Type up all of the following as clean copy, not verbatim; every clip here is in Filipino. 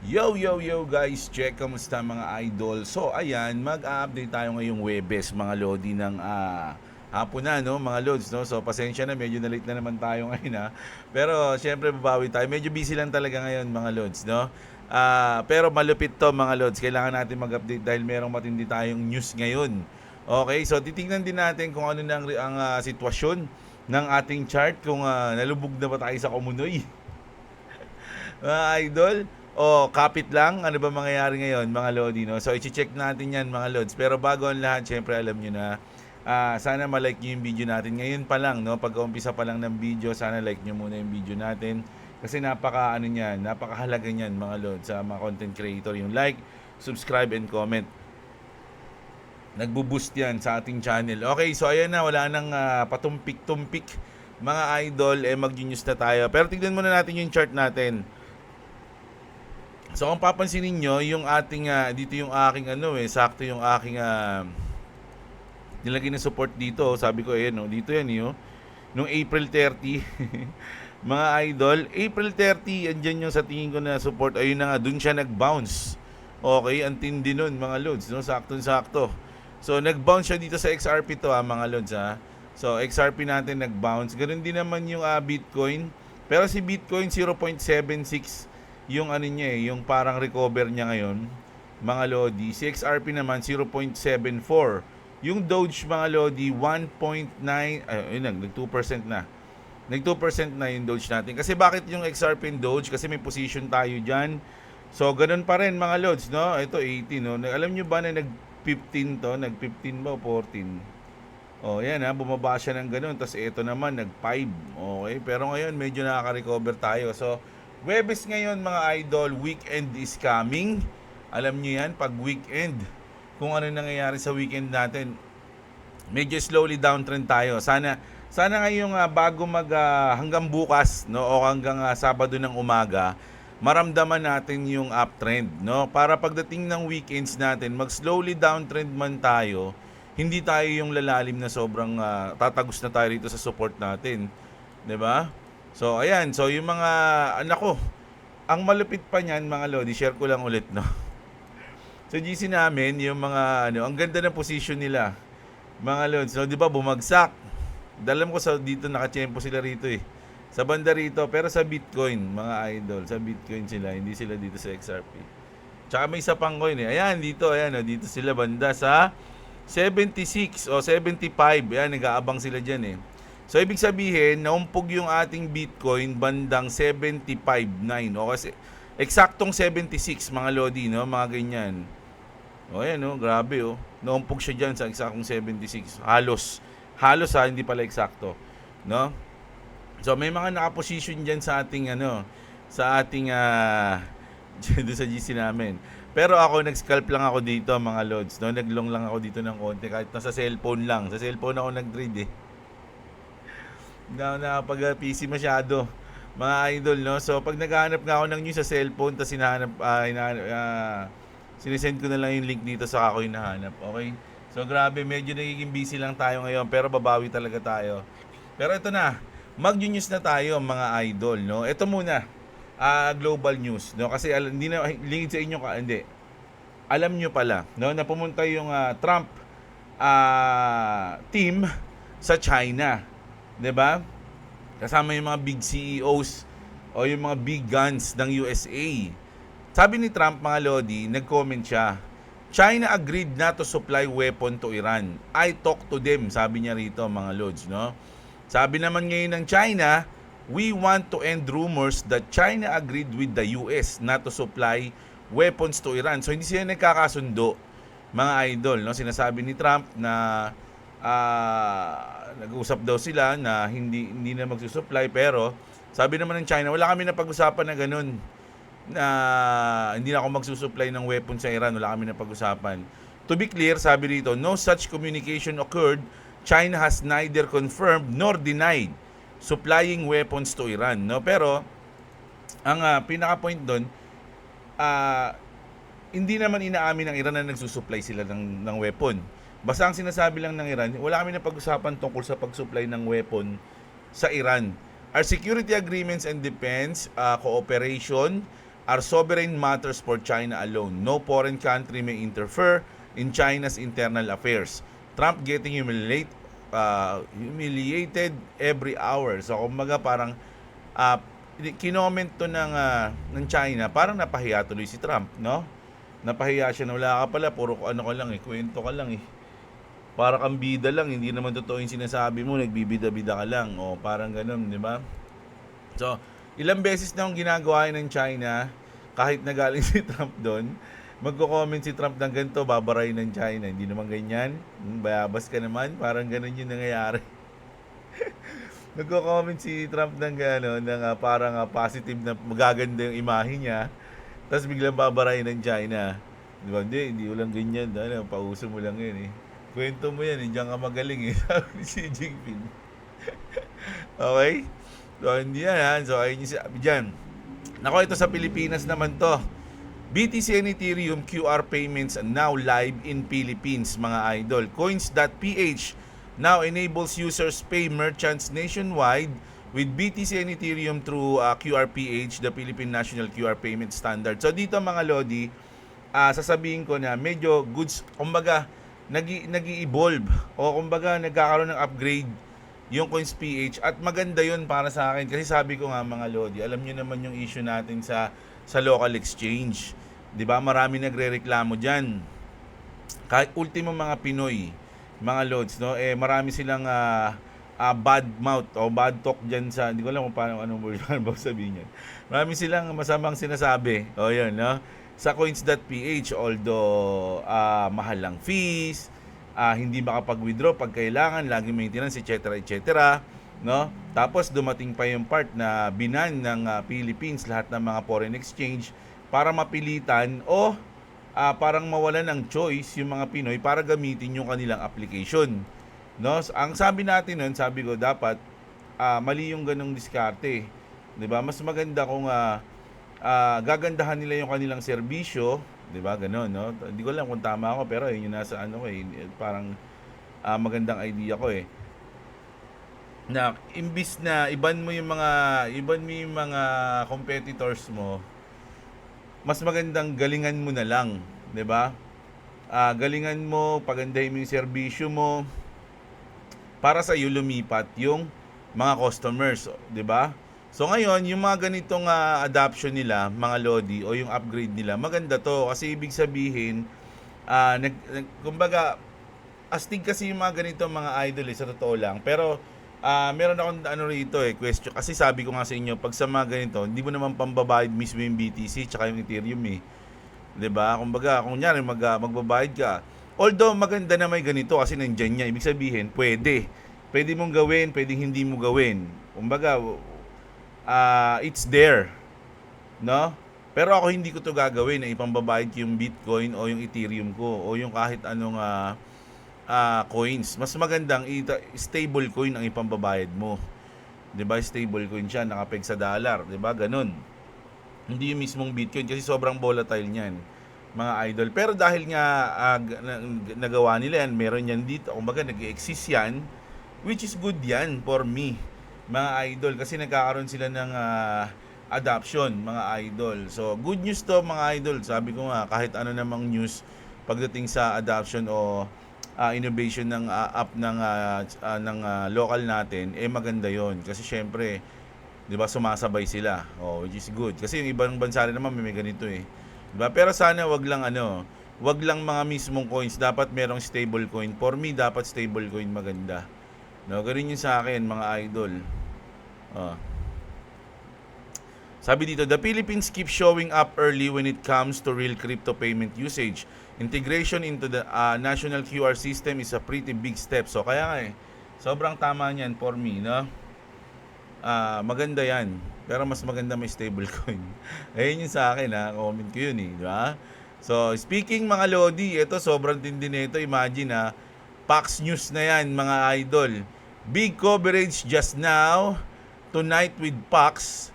Yo guys, check kamusta mga idol. So ayan, mag-update tayo ngayong Webes mga lodi ng hapon na no mga lods no. So pasensya na, medyo na late na naman tayo ngayon ha. Pero syempre babawi tayo. Medyo busy lang talaga ngayon mga lods no. Pero malupit to mga lods. Kailangan natin mag-update dahil merong matindi tayong news ngayon. Okay, so titingnan din natin kung ano na ang sitwasyon ng ating chart, kung nalubog na ba tayo sa Komunoy. Mga idol, o kapit lang, ano ba mangyayari ngayon mga lodi, no? So i-check natin yan mga lods. Pero bago ang lahat, syempre alam nyo na sana malike nyo yung video natin ngayon pa lang, no? Pagka-umpisa pa lang ng video, sana like nyo muna yung video natin kasi napakahalaga niyan mga lods sa mga content creator, yung like, subscribe and comment. Nagbo-boost yan sa ating channel. Okay, so ayan na, wala nang patumpik-tumpik mga idol, mag-news na tayo. Pero tignan muna natin yung chart natin. So kung papansinin nyo, yung ating, dito yung aking sakto yung aking nilagay na support dito. Sabi ko, ayan, dito yan yun. Nung April 30, mga idol, April 30, andyan yung sa tingin ko na support. Ayun na nga, dun siya nag-bounce. Okay, ang tindi nun mga lods, no? Sakto-sakto. So nag-bounce siya dito sa XRP to mga lods ha. So XRP natin nag-bounce. Ganun din naman yung Bitcoin. Pero si Bitcoin 0.76 yung niya yung parang recover niya ngayon, mga lodi. Si XRP naman 0.74. Yung Doge mga lodi 1.9, nag 2% na. Nag 2% na yung Doge natin. Kasi bakit yung XRP and Doge? Kasi may position tayo diyan. So ganun pa rin mga lods, no? Ito 80, no. Alam niyo ba na nag 15 to, nag 15 ba o 14? Oh, yan bumaba siya ng ganun. Tapos ito naman nag 5. Okay, pero ngayon medyo nakaka-recover tayo. So Webes ngayon mga idol, weekend is coming. Alam niyo yan, pag weekend, kung ano nangyayari sa weekend natin, medyo slowly downtrend tayo. Sana ngayong bago hanggang bukas, no, o hanggang Sabado ng umaga, maramdaman natin yung uptrend, no? Para pagdating ng weekends natin, mag slowly downtrend man tayo, hindi tayo yung lalalim na sobrang tatagos na tayo rito sa support natin, 'di ba? So ayan, so yung mga anak ko, ang malupit pa niyan mga lodi, share ko lang ulit, no. Sa GC namin, yung mga ang ganda ng position nila. Mga lods, so 'di ba bumagsak. Dalam ko sa dito nakachempo sila rito sa banda rito, pero sa Bitcoin, mga idol, sa Bitcoin sila, hindi sila dito sa XRP. Tsaka may isa pang coin Ayan, dito, dito sila banda sa 76 o 75. Ayan, nag-aabang sila diyan So, ibig sabihin, naumpog yung ating Bitcoin bandang 75.9. O kasi, eksaktong 76, mga lodi, no? Mga ganyan. O, ayan, grabe, naumpog siya dyan sa eksaktong 76. Halos hindi pala eksakto. No? So, may mga nakaposition dyan sa ating, sa ating, doon sa GC namin. Pero ako, nag-scalp lang ako dito, mga lods, no? Naglong lang ako dito ng konti, kahit nasa cellphone lang. Sa cellphone ako nag-trade, na pag PC masyado mga idol, no. So pag naghahanap nga ako ng news sa cellphone, tapos sinesend ko na lang yung link dito sa ako hinahanap. Okay, so grabe, medyo nagiging busy lang tayo ngayon, pero babawi talaga tayo. Pero ito na, mag-news na tayo mga idol, no. Ito muna, global news, no, kasi hindi na lingid sa inyo hindi alam nyo pala, no, na pumunta yung Trump team sa China, 'di ba? Kasama yung mga big CEOs o yung mga big guns ng USA. Sabi ni Trump mga lodi, nag-comment siya, China agreed not to supply weapon to Iran. I talk to them, sabi niya rito mga lods, no? Sabi naman ngayon ng China, we want to end rumors that China agreed with the US not to supply weapons to Iran. So hindi sila nagkakasundo, mga idol, no? Sinasabi ni Trump na nag-uusap daw sila na hindi na magsusupply, pero sabi naman ng China, wala kami na pag-usapan na ganun, na hindi na ako magsusupply ng weapon sa Iran. Wala kami na pag-usapan. To be clear, sabi dito, no such communication occurred. China has neither confirmed nor denied supplying weapons to Iran, no? Pero ang pinaka-point doon, hindi naman inaamin ng Iran na nagsusupply sila ng weapon. Basta ang sinasabi lang ng Iran, wala kami na pag-usapan tungkol sa pag-supply ng weapon sa Iran. Our security agreements and defense cooperation are sovereign matters for China alone. No foreign country may interfere in China's internal affairs. Trump getting humiliated every hour. So kumbaga parang uh, kinoment to ng China, parang napahiya tuloy si Trump, no? Napahiya siya na wala ka pala, puro ano ka lang kwento ka lang Para kang bida lang, hindi naman totoo yung sinasabi mo, nagbibida-bida ka lang. O parang ganun, di ba? So, ilang beses na yung ginagawa ng China, kahit nagaling si Trump doon, magko-comment si Trump ng ganito, babaray ng China. Hindi naman ganyan. Bayabas ka naman, parang ganun yung nangyayari. Nagko-comment si Trump ng parang positive na magaganda yung imahe niya. Tapos biglang babaray ng China. Di ba? Hindi lang ganyan. Pauso mo lang yun Kwento mo yan, diyan ka magaling sabi ni Xi Jinping. Okay? So, hindi yan So, ayun yung sabi dyan. Nako, ito sa Pilipinas naman to. BTC and Ethereum QR payments now live in Philippines, mga idol. Coins.ph now enables users pay merchants nationwide with BTC and Ethereum through QRPH, the Philippine National QR Payment Standard. So dito mga Lodi, sasabihin ko na medyo goods, kumbaga nag-i-evolve o kumbaga nagkakaroon ng upgrade yung Coins.ph at maganda yun para sa akin kasi sabi ko nga mga Lodi, alam niyo naman yung issue natin sa local exchange. 'Di ba? Marami nagrereklamo diyan. Kahit ultimo mga Pinoy, mga Lods, no? Marami silang bad mouth o bad talk diyan sa, hindi ko alam kung paano ba sabihin niyan. Marami silang masamang sinasabi. O 'yun, no? Sa Coins.ph, although mahal lang fees, hindi makapag-withdraw pag kailangan, lagi maintenance, etc. No? Tapos dumating pa yung part na binan ng Philippines lahat ng mga foreign exchange para mapilitan o parang mawalan ng choice yung mga Pinoy para gamitin yung kanilang application. No? Ang sabi natin nun, sabi ko dapat mali yung ganong diskarte. 'Di ba? Mas maganda kung gagandahan nila yung kanilang serbisyo, 'di ba? Ganon, no? Hindi ko alam kung tama ako pero yun yung nasa parang magandang idea ko na imbis na iban mo yung mga competitors mo, mas magandang galingan mo na lang, 'di ba? Galingan mo, pagandahin mo yung serbisyo mo para sa iyo lumipat yung mga customers, 'di ba? So ngayon, yung mga ganitong adoption nila, mga Lodi, o yung upgrade nila, maganda to. Kasi ibig sabihin, kumbaga, astig kasi yung mga ganitong mga idol sa totoo lang. Pero, meron akong rito question. Kasi sabi ko nga sa inyo, pag sa mga ganito, hindi mo naman pambabayad mismo yung BTC tsaka yung Ethereum 'Di ba? Kumbaga, kung nyari magbabayad ka. Although maganda na may ganito kasi nandiyan niya. Ibig sabihin, pwede. Pwede mong gawin, pwedeng hindi mo gawin. Kumbaga, it's there, no? Pero ako hindi ko to gagawin na ipambabayad ko yung Bitcoin o yung Ethereum ko o yung kahit anong coins. Mas magandang stable coin ang ipambabayad mo. 'Di ba? Stable coin siya, nakapeg sa dollar, 'di ba? Ganun. Hindi yung mismong Bitcoin kasi sobrang volatile niyan, mga idol. Pero dahil nga nagawa nila yan, meron yan dito, kumbaga nag-exist yan, which is good yan for me, mga idol, kasi nagkakaroon sila ng adoption, mga idol. So good news to, mga idol. Sabi ko nga, kahit ano namang news pagdating sa adoption o innovation ng app ng local natin, maganda yon kasi syempre, 'di ba, sumasabay sila, which is good kasi yung ibang bansa rin naman may ganito 'di ba? Pero sana wag lang mga mismong coins, dapat merong stable coin. For me, dapat stable coin maganda. No, ganun yun sa akin, mga idol. Sabi dito, the Philippines keep showing up early when it comes to real crypto payment usage. Integration into the national QR system is a pretty big step. So kaya nga sobrang tama niyan for me, no? Maganda yan. Pero mas maganda may stable coin. Ayun yun sa akin, comment ko yun di ba? So speaking, mga Lodi, ito sobrang tindi nito. Imagine Pax News na yan, mga idol. Big coverage just now tonight with Pax,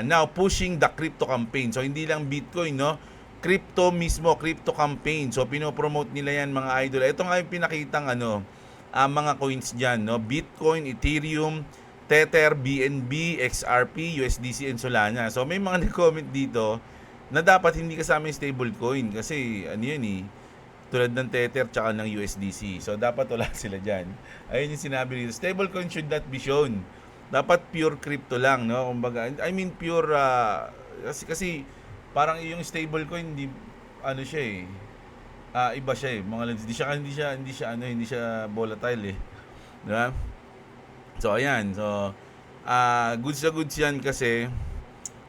now pushing the crypto campaign. So hindi lang Bitcoin, no? Crypto mismo, crypto campaign. So pinopromote nila yan, mga idol. Ito nga yung pinakitang mga coins dyan, no? Bitcoin, Ethereum, Tether, BNB, XRP, USDC, and Solana. So may mga nag-comment dito na dapat hindi kasama yung stablecoin kasi ano yun eh, tulad ng Tether tsaka ng USDC. So dapat wala sila dyan. Ayun yung sinabi dito. Stablecoin should not be shown. Dapat pure crypto lang, no? Kumbaga, I mean pure kasi parang yung stablecoin hindi ano siya eh. Iba siya eh. Mga hindi siya volatile eh. Diba? So ayan. So goods na goods yan kasi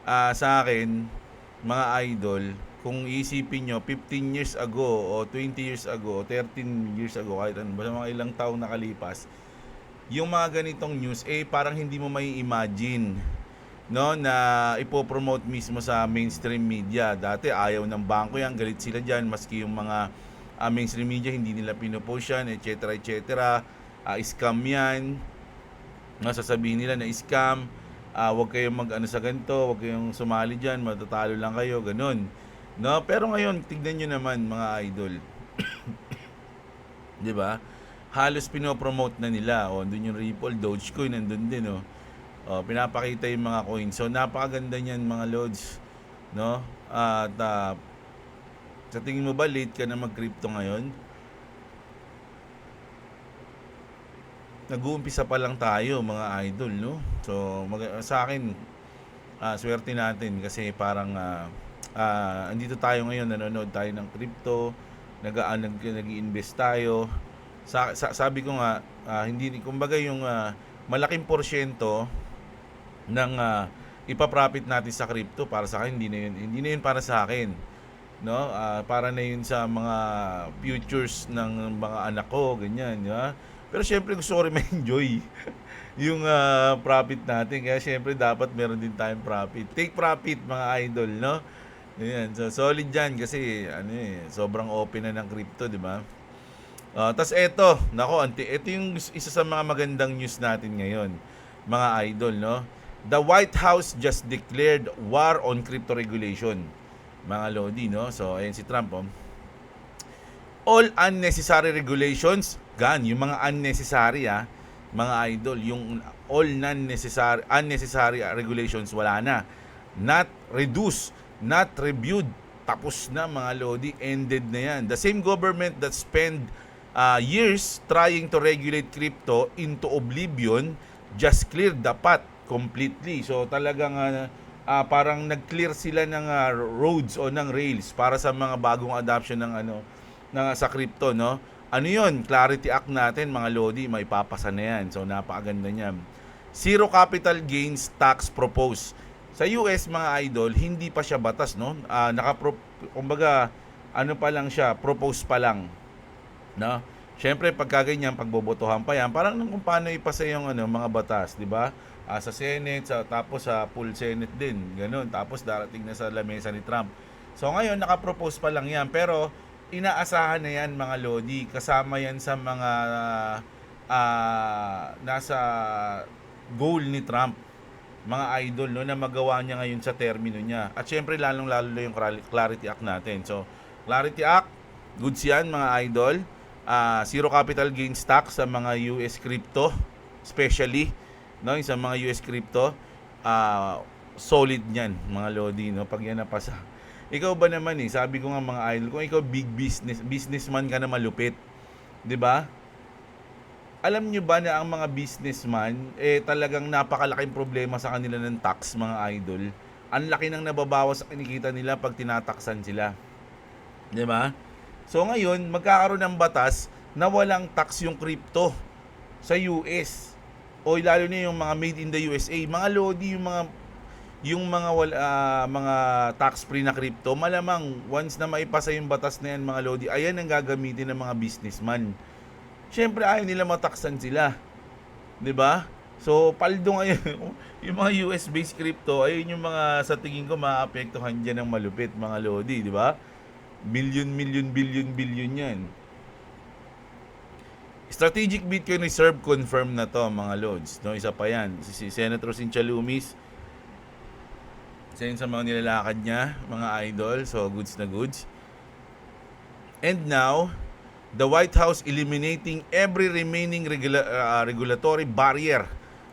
sa akin mga idol, kung iisipin nyo 15 years ago o 20 years ago o 13 years ago, kahit ano, basta mga ilang taong nakalipas, yung mga ganitong news parang hindi mo may imagine, no, na ipopromote mismo sa mainstream media. Dati ayaw ng bangko yan, galit sila dyan, maski yung mga mainstream media hindi nila pinopost yan, etc. Scam yan, no, sasabihin nila na scam, wag kayong mag-ano sa ganito, wag kayong sumali dyan, matatalo lang kayo, ganun, no? Pero ngayon tignan nyo naman mga idol, di ba, halos pinopromote na nila. Andun yung Ripple, Dogecoin, nandun din, pinapakita yung mga coins. So napakaganda niyan mga lods, no? At sa tingin mo ba late ka na mag-crypto ngayon? Nag-uumpisa pa lang tayo mga idol, no? So sa akin, swerte natin kasi parang andito tayo ngayon, nanonood tayo ng crypto, nag-i-invest tayo. Sabi ko nga, hindi, kumbaga yung malaking porsyento ng ipa-profit natin sa crypto para sa akin, hindi na yun para sa akin, no? Para na yun sa mga futures ng mga anak ko, ganyan, di ba? Pero syempre gusto ko rin ma-enjoy yung profit natin, kaya syempre dapat meron din tayong profit. Take profit mga idol, no? Ayan, so solid dyan kasi sobrang open na ng crypto, di ba? Tas ito yung isa sa mga magandang news natin ngayon, mga idol, no? The White House just declared war on crypto regulation, mga lodi, no? So ayan si Trump, all unnecessary regulations, yung mga unnecessary, mga idol, yung all unnecessary regulations, wala na. Not reduced, not reviewed, tapos na mga lodi, ended na yan. The same government that spent years trying to regulate crypto into oblivion just cleared the path completely. So talagang parang nag-clear sila ng roads o ng rails para sa mga bagong adoption ng sa crypto, no? Ano yun? Clarity Act natin mga lodi, maipapasa na yan. So napakaganda niyan. Zero capital gains tax proposed. Sa US mga idol, hindi pa siya batas, no? Kumbaga, pa lang siya, propose pa lang, no? Syempre pagka ganyan, pagbobotohan pa yan, parang kung paano ipasa yung mga batas, di ba? Sa Senate, tapos sa full Senate din, ganun. Tapos darating na sa lamesa ni Trump. So ngayon, nakapropose pa lang yan, pero inaasahan na yan mga lodi, kasama yan sa mga nasa goal ni Trump, mga idol, no, na magawa niya ngayon sa termino niya. At syempre lalong-lalo na yung Clarity Act natin. So Clarity Act, goods yan mga idol. Zero capital gains tax sa mga US crypto, especially, no, sa mga US crypto, solid niyan mga lodi, no, pag yan napasa. Ikaw ba naman sabi ko nga mga idol, kung ikaw big businessman ka na malupit, 'di ba? Alam nyo ba na ang mga businessman talagang napakalaking problema sa kanila ng tax, mga idol? Ang laki nang nababawas sa kinikita nila pag tinataksan sila. 'Di ba? So ngayon, magkakaroon ng batas na walang tax yung crypto sa US. O lalo na yung mga made in the USA, mga lodi, yung mga tax-free na crypto, malamang once na maipasa yung batas na yan mga lodi, ayan ang gagamitin ng mga businessman. Syempre ayaw nila mataksan sila, 'di ba? So paldo ngayon yung mga US-based crypto, ayun yung mga sa tingin ko maapektuhan diyan ng malupit mga lodi, 'di ba? Billion yan. Strategic Bitcoin Reserve confirm na to mga lods, no? Isa pa yan, si Senator Cynthia Lummis, sa mga nilalakad niya, mga idol. So goods na goods. And now, the White House eliminating every remaining regulatory barrier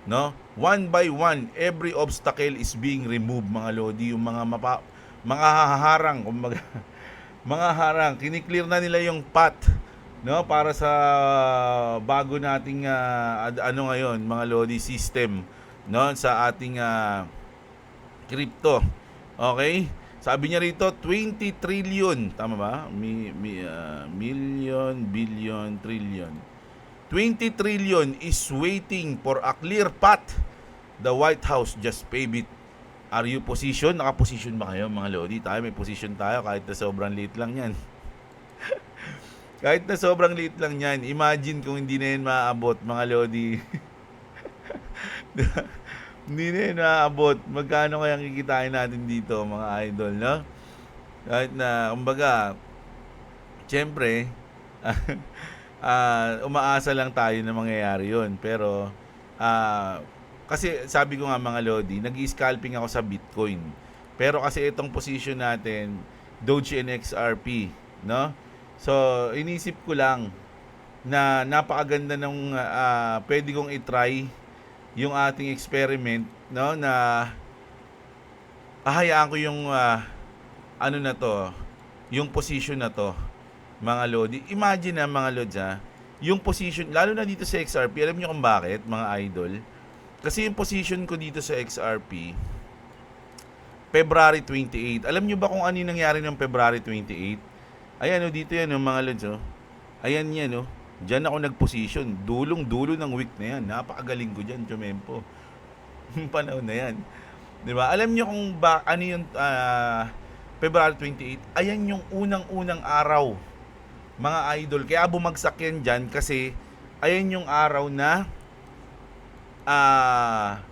no? One by one, every obstacle is being removed, mga lodi. Yung mga haharang, kumbaga, mga harang, kiniklear na nila yung path, no, para sa bago nating ano ngayon, mga lodi, system, no, sa ating crypto. Okay? Sabi niya rito 20 trillion, tama ba? Million, billion, trillion. 20 trillion is waiting for a clear path. The White House just paved it. Are you position? Naka-position ba kayo, mga lodi? Tayo may position tayo kahit na sobrang liit lang 'yan. Kahit na sobrang liit lang 'yan. Imagine kung hindi na 'yan maaabot, mga lodi. Hindi na yun naaabot. Magkano kaya kikitain natin dito, mga idol, no? Kahit na, kumbaga, siyempre, umaasa lang tayo na mangyayari yun. Pero, kasi sabi ko nga, mga lodi, nag-scalping ako sa Bitcoin. Pero kasi itong position natin, Doge and XRP, no? So, inisip ko lang na napakaganda ng pwede kong i-try yung ating experiment, no, na hahayaan ko yung ano na to, yung position na to, mga lodi. Imagine na, mga lods, yung position, lalo na dito sa XRP, alam niyo kung bakit, mga idol? Kasi yung position ko dito sa XRP, February 28. Alam niyo ba kung ano yung nangyari ng February 28? Ayan, dito yan, mga lods, ayan yan, diyan ako nag-position. Dulong-dulo ng week na yan. Napakagaling ko dyan, Chumempo. Yung panahon na yan. Diba? Alam nyo kung ano yung February 28? Ayan yung unang-unang araw, mga idol. Kaya bumagsak yan dyan kasi ayan yung araw na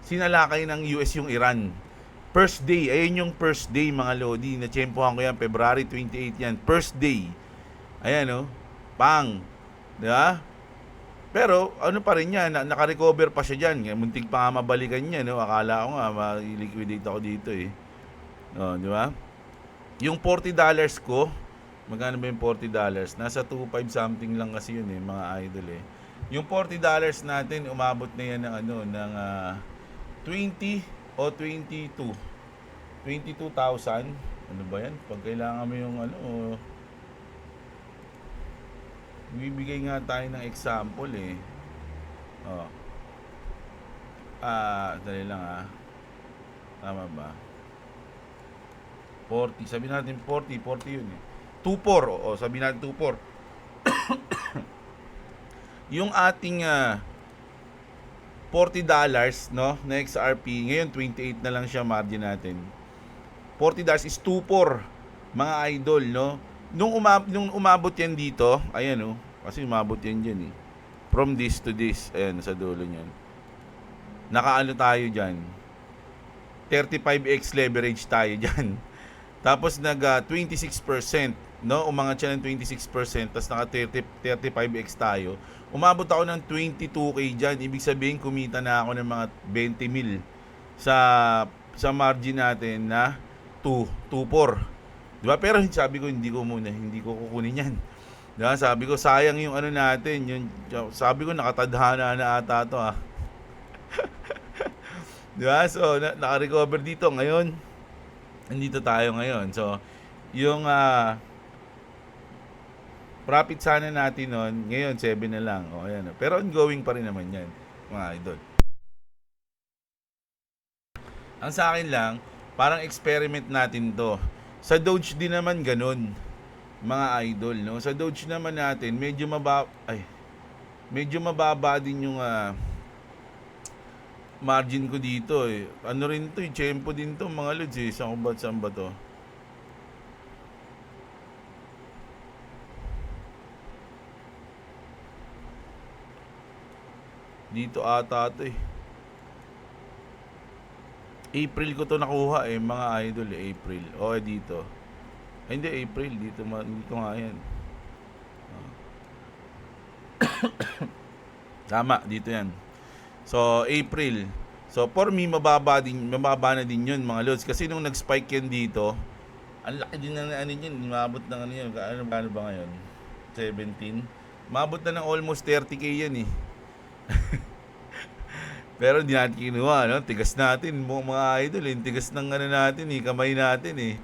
sinalakay ng US yung Iran. First day. Ayan yung first day, mga lodi. Na-tsempohan ko yan. February 28 yan. First day. Ayan, pang. Diba? Pero ano pa rin yan, naka-recover pa siya dyan. Muntik pa nga mabalikan niya, no? Akala ko nga ma-liquidate ako dito eh. Di ba? Yung $40 ko, magkano ba yung $40? Nasa 2.5 something lang kasi yun eh, mga idol eh. Yung $40 natin, umabot na yan ng ng 20 o 22. 22,000. Ano ba yan? Pag kailangan mo yung bibigay nga tayo ng example eh. Dali lang Tama ba? 40. Sabi natin 40 yun eh. 24. Sabi natin 24. Yung ating $40, no, na XRP, ngayon 28 na lang siya margin natin. $40 is 24, mga idol, no? Nung umabot yan dito, ayan kasi umabot yan dyan eh. From this to this, ayan, sa dulo niyan. Nakaano tayo dyan? 35x leverage tayo dyan. Tapos nag 26%, no? Umangat siya ng 26%, tapos naka 35x tayo. Umabot ako ng 22k dyan. Ibig sabihin, kumita na ako ng mga 20 mil sa margin natin na 2.4. Diba? Pero sabi ko, hindi ko kukunin yan. Diba? Sabi ko, sayang yung natin. Sabi ko, nakatadhana na ata to Diba? So, naka-recover dito. Ngayon, nandito tayo ngayon. So, yung profit sana natin nun, ngayon 7 na lang. Ayan. Pero ongoing pa rin naman yan, mga idol. Ang sa akin lang, parang experiment natin to. Sa Doge din naman ganun, mga idol, no? Sa Doge naman natin, medyo mababa din yung margin ko dito eh. Ano rin to, tsempo din to, mga lods eh. Saan ba to? Dito ata to eh. April ko to nakuha eh, mga idol eh, April. Dito. Hindi, April. Dito nga yan. Tama, dito yan. So, April. So, for me, mababa na din yun, mga lods. Kasi nung nag-spike yan dito, ang laki din na yun. Umabot na yun. Ano ba ngayon? 17? Umabot na ng almost 30k yan eh. Pero hindi natin kinuha, no? Tigas natin, mga idol, eh. Tigas ng ano natin, eh, kamay natin, eh.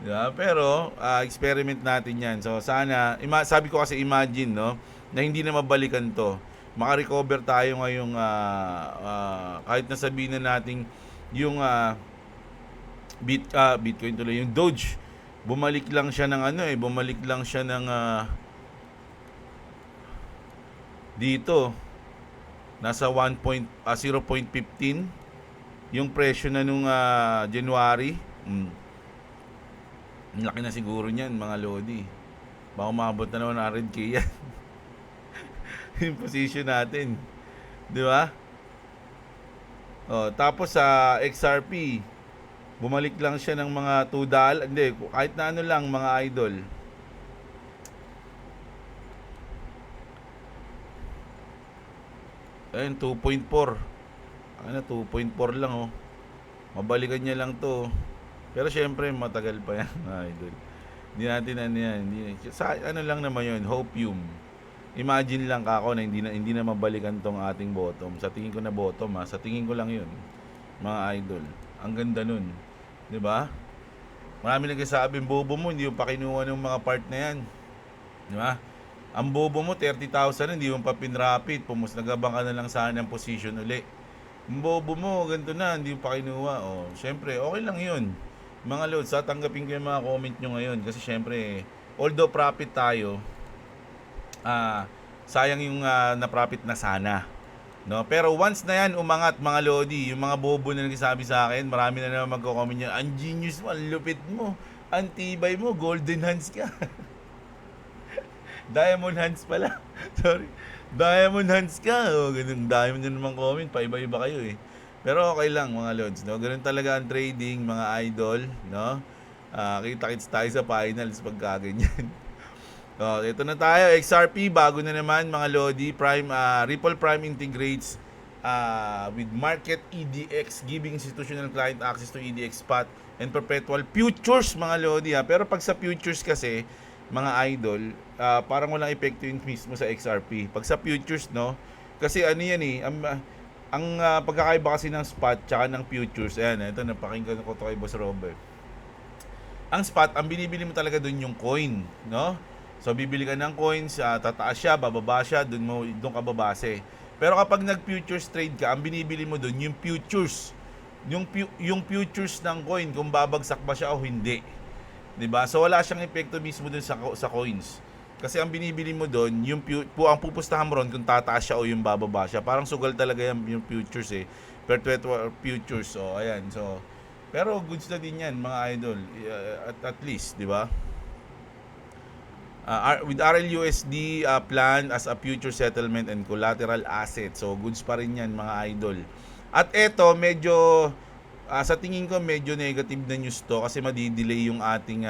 Diba? Pero, experiment natin yan. So, sana, sabi ko kasi imagine, no? Na hindi na mabalikan to. Makarecover tayo ngayong, kahit na sabihin na natin, yung, Bitcoin tuloy, yung Doge, bumalik lang siya ng bumalik lang siya ng, dito, nasa 0.15 yung presyo na nung January. Ang laki na siguro niyan, mga lodi. Baka umabot na naman ng 100k yan. Yung position natin, di ba? Tapos sa XRP, bumalik lang siya ng mga $2, hindi, kahit na ano lang, mga idol. Ayun, 2.4. Ano, 2.4 lang, oh. Mabalikan niya lang to. Pero syempre, matagal pa yan, mga idol. Hindi natin ano yan. Ano lang naman yun, hopium. Imagine lang kako na hindi na mabalikan tong ating bottom. Sa tingin ko na bottom, sa tingin ko lang yun, mga idol. Ang ganda nun. 'Di ba? Marami nagsasabi, bobo mo, hindi mo pa kinuha ng mga part na yan. 'Di ba? Ang bobo mo, 30,000, hindi mo pa pinrapit. Nagabang ka na lang sana ng position uli. Ang bobo mo, ganito na, hindi mo pa kinuha. Syempre, okay lang yun. Mga loads, tanggapin ko yung mga comment nyo ngayon. Kasi syempre, although profit tayo, sayang yung na-profit na sana. No? Pero once na yan umangat, mga lodi, yung mga bobo na nagsasabi sa akin, marami na naman magko-comment niya, ang genius mo, ang lupit mo, ang tibay mo, golden hands ka. Diamond hands pala. Sorry. Diamond hands ka. Ganun, diamond na naman comment, paiba-iba kayo eh. Pero okay lang, mga lods, no? Ganun talaga ang trading, mga idol, no? Kita-kits tayo sa finals pagka ganyan. Ito na tayo, XRP, bago na naman, mga lodi. Ripple Prime integrates with market EDX, giving institutional client access to EDX spot and perpetual futures, mga lodi. Pero pag sa futures kasi, mga idol, parang walang epekto yun mismo sa XRP. Pag sa futures, no? Kasi ano yan eh, ang pagkakaiba kasi ng spot tsaka ng futures, ayan, ito, napakinggan ko ito kay Boss Robert. Ang spot, ang binibili mo talaga dun yung coin, no? So, bibili ka ng coins, tataas siya, bababa siya, doon ka babase. Pero kapag nag-futures trade ka, ang binibili mo doon, yung futures. Yung futures ng coin, kung babagsak ba siya o hindi. 'Di ba? So, wala siyang epekto mismo doon sa coins. Kasi ang binibili mo doon, ang pupustahan mo ron kung tataas siya o yung bababa siya. Parang sugal talaga yung futures eh. Perpetual futures. So, ayan. So, pero goods na din yan, mga idol. At least, 'di ba? With RLUSD plan as a future settlement and collateral asset. So, goods pa rin yan, mga idol. At eto, medyo, sa tingin ko, medyo negative na news to kasi madidelay yung ating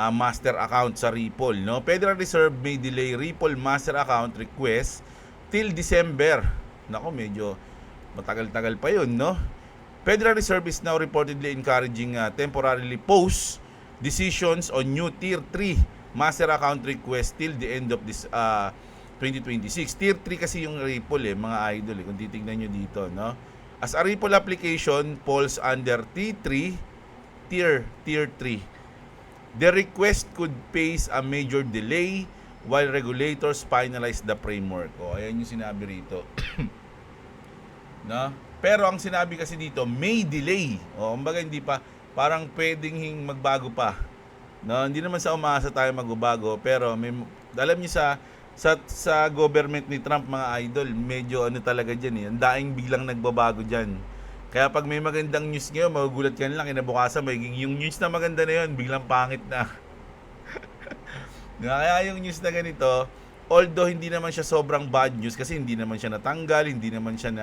master account sa Ripple. No? Federal Reserve may delay Ripple master account request till December. Nako, medyo matagal-tagal pa yun, no? Federal Reserve is now reportedly encouraging temporarily pause decisions on new Tier 3 master account request till the end of this 2026. Tier 3 kasi yung Ripple mga idol kung titingnan nyo dito, no? As a Ripple application falls under T3 Tier 3. The request could face a major delay while regulators finalize the framework. Ayan yung sinabi rito. No? Pero ang sinabi kasi dito, may delay. Kumbaga hindi pa, parang pwedeng magbago pa. No, hindi naman sa umaasa tayo magbabago, pero alam niyo sa government ni Trump, mga idol, medyo ano talaga diyan eh. Ang daing biglang nagbabago diyan. Kaya pag may magandang news ngayon, magugulat ka lang kinabukasan magiging yung news na maganda na 'yon, biglang pangit na. Kaya yung news na ganito, although hindi naman siya sobrang bad news kasi hindi naman siya natanggal, hindi naman siya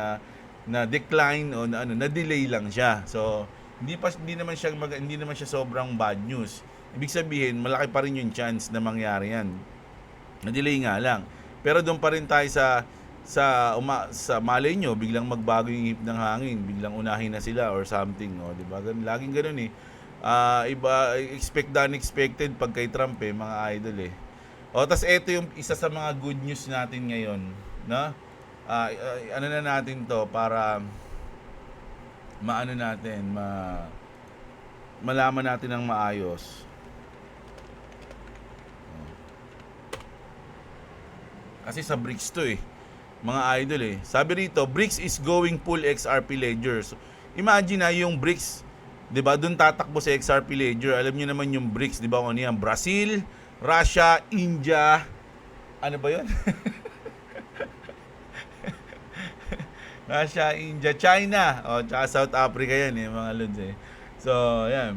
na decline o na delay lang siya. So, hindi naman siya sobrang bad news. Ibig sabihin, malaki pa rin yung chance na mangyari yan. Na-delay nga lang. Pero doon pa rin tayo sa malay nyo, biglang magbago yung hip ng hangin, biglang unahin na sila or something, no? Diba? Laging ganun eh. Expect the unexpected pag kay Trump mga idol eh. Tas ito yung isa sa mga good news natin ngayon, no? ano na natin to para maano natin, malaman natin ng maayos. Kasi sa BRICS to mga idol Sabi rito, BRICS is going full XRP ledger. So, imagine na yung BRICS, 'di ba? Doon tatakbo sa XRP ledger. Alam niyo naman yung BRICS, 'di ba? Ano yan? Brazil, Russia, India. Ano ba 'yon? Russia, India, China. Tsaka South Africa yan mga lods So, yan.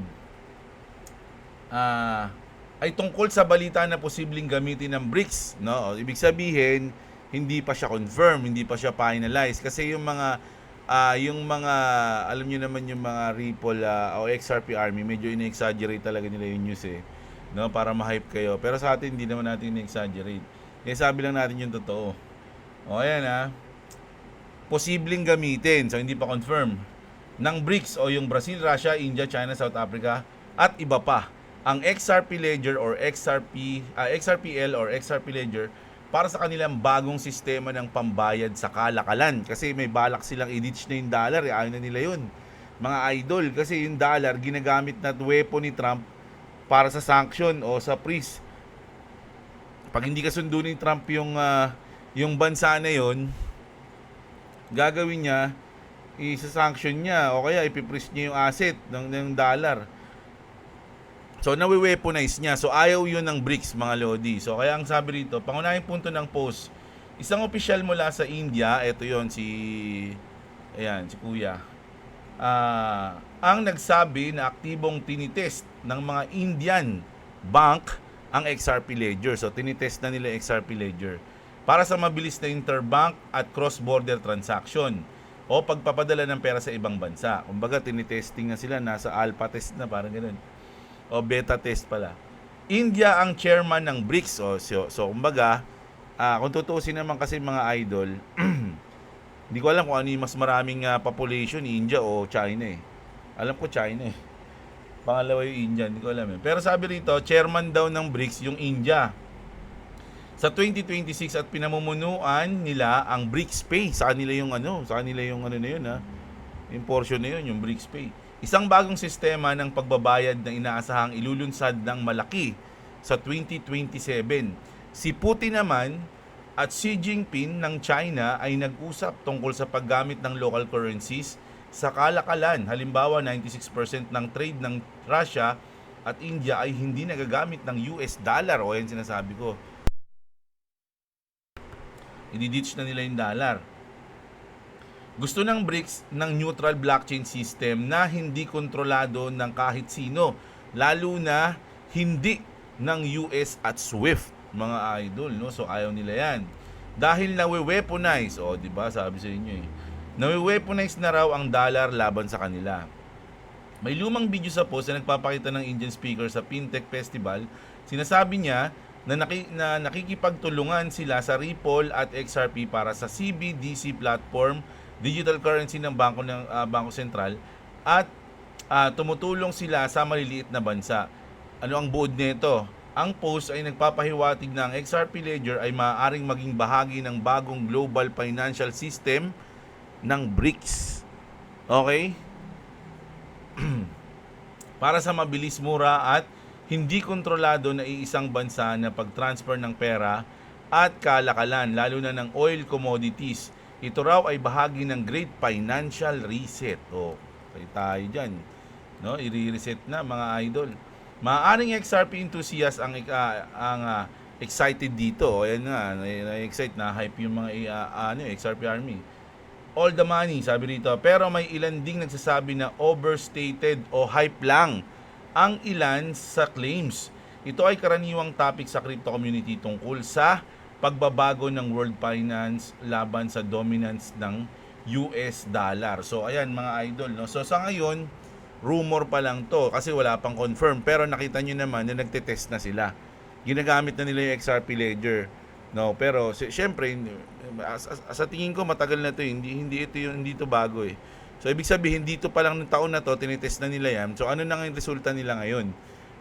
Ay tungkol sa balita na posibleng gamitin ng BRICS, no? Ibig sabihin, hindi pa siya confirm, hindi pa siya finalize kasi yung mga alam niyo naman yung mga Ripple o XRP Army, medyo ina-exaggerate talaga nila yung news no, para ma-hype kayo. Pero sa atin hindi naman natin ina-exaggerate. Kaya sabi lang natin yung totoo. Ayan posibleng gamitin, so hindi pa confirm, ng BRICS o yung Brazil, Russia, India, China, South Africa at iba pa ang XRP Ledger or XRPL or XRP Ledger para sa kanilang bagong sistema ng pambayad sa kalakalan. Kasi may balak silang i-ditch na yung dollar, ayaw na nila yun mga idol, kasi yung dollar ginagamit na weapon ni Trump para sa sanction o sa freeze. Pag hindi kasundo ni Trump yung bansa na yun, gagawin niya, isa-sanction niya o kaya ipiprease niya yung asset ng dollar. So, nawi-weaponize niya. So, ayaw yun ng BRICS, mga Lodi. So, kaya ang sabi rito, pangunahing punto ng post, isang opisyal mula sa India, eto yon si Kuya, ang nagsabi na aktibong tinitest ng mga Indian bank ang XRP Ledger. So, tinitest na nila XRP Ledger para sa mabilis na interbank at cross-border transaction o pagpapadala ng pera sa ibang bansa. Kumbaga, tinitesting na sila, nasa alpha test na, parang ganun. O beta test pala. India ang chairman ng BRICS. So kumbaga, kung tutuusin naman kasi mga idol, hindi ko alam kung ano yung mas maraming population, India o China Alam ko China Pangalawa yung India, hindi ko alam Pero sabi rito, chairman daw ng BRICS yung India sa 2026 at pinamumunuan nila ang BRICS Pay. Sa kanila yung na yun yung portion na yun, yung BRICS Pay. Isang bagong sistema ng pagbabayad na inaasahang ilulunsad ng malaki sa 2027. Si Putin naman at Xi Jinping ng China ay nag-usap tungkol sa paggamit ng local currencies sa kalakalan. Halimbawa, 96% ng trade ng Russia at India ay hindi nagagamit ng US dollar. O yan sinasabi ko. I-ditch na nila yung dollar. Gusto ng BRICS ng neutral blockchain system na hindi kontrolado ng kahit sino, lalo na hindi ng US at SWIFT, mga idol, no? So ayaw nila yan. Dahil nawe-weaponize, di ba? Sabi sa inyo nawe-weaponize na raw ang dollar laban sa kanila. May lumang video sa post na nagpapakita ng Indian speaker sa Fintech Festival. Sinasabi niya na nakikipagtulungan sila sa Ripple at XRP para sa CBDC platform, digital currency ng Bangko Sentral, at tumutulong sila sa maliliit na bansa. Ano ang buod nito? Ang post ay nagpapahiwatig na ang XRP Ledger ay maaaring maging bahagi ng bagong global financial system ng BRICS. Okay? Para sa mabilis, mura at hindi kontrolado na iisang bansa na pag-transfer ng pera at kalakalan, lalo na ng oil commodities. Ito raw ay bahagi ng Great Financial Reset. Kaya tayo dyan. No? I-reset na mga idol. Maaaring XRP enthusiast ang excited dito. Ayan nga, na-excite, na-hype yung mga XRP Army. All the money, sabi rito. Pero may ilan ding nagsasabi na overstated o hype lang ang ilan sa claims. Ito ay karaniwang topic sa crypto community tungkol sa pagbabago ng world finance laban sa dominance ng US dollar. So ayan mga idol, no. So sa ngayon, rumor pa lang to kasi wala pang confirm, pero nakita niyo naman na nagte-test na sila. Ginagamit na nila yung XRP Ledger. No, pero syempre sa tingin ko matagal na to, hindi ito bago So ibig sabihin dito pa lang ng taon na to tinitest na nila yan. So ano na ang resulta nila ngayon?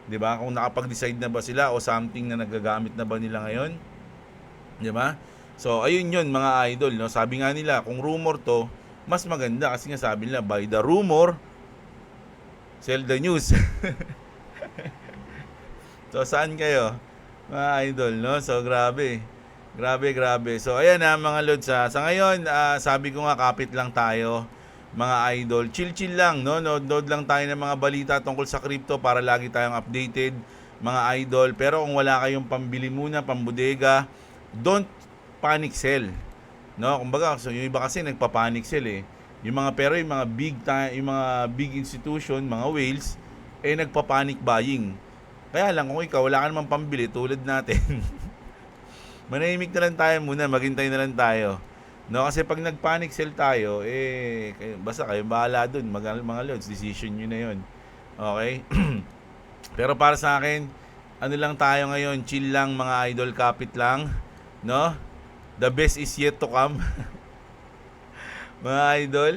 'Di ba? Kung nakapag-decide na ba sila o something na nagagamit na ba nila ngayon? 'Di ba? So, ayun yun mga idol, no? Sabi nga nila, kung rumor to, mas maganda kasi nga sabi nila, by the rumor, sell the news. So, saan kayo? Mga idol, no? So, grabe. Grabe, grabe. So, ayan na mga lods. Sa ngayon, sabi ko nga, kapit lang tayo, mga idol. Chill-chill lang, no? Nod lang tayo ng mga balita tungkol sa crypto para lagi tayong updated, mga idol. Pero kung wala kayong pambili muna, pambudega, don't panic sell. No? Kumbaga, so yung iba kasi nagpa-panic sell eh. Yung mga pero yung mga yung mga big institution, mga whales, eh nagpa-panic buying. Kaya lang kung ikaw wala ka namang pambili tulad natin, manahimik na lang tayo muna, maghintay na lang tayo. No, kasi pag nag-panic sell tayo, eh basta kayo bahala dun, mga lods, decision niyo na 'yon. Okay? Pero para sa akin, ano lang tayo ngayon, chill lang mga idol, kapit lang, no? The best is yet to come. Mga idol,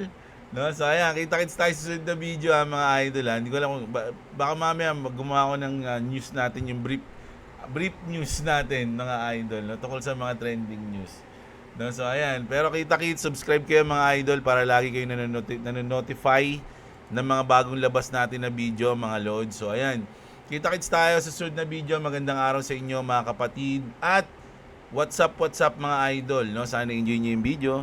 no? So ayan, kita-kits tayo sa susunod na video mga idol ha. Hindi ko alam kung baka mamaya gumawa ko ng news natin, yung brief news natin mga idol, no? Tungkol sa mga trending news. No, so ayan, pero kita-kits, subscribe kayo mga idol para lagi kayo nanonotify ng mga bagong labas natin na video mga lods. So ayan, kita-kits tayo sa susunod na video. Magandang araw sa inyo mga kapatid at what's up mga idol, no? Sana enjoy niyo yung video.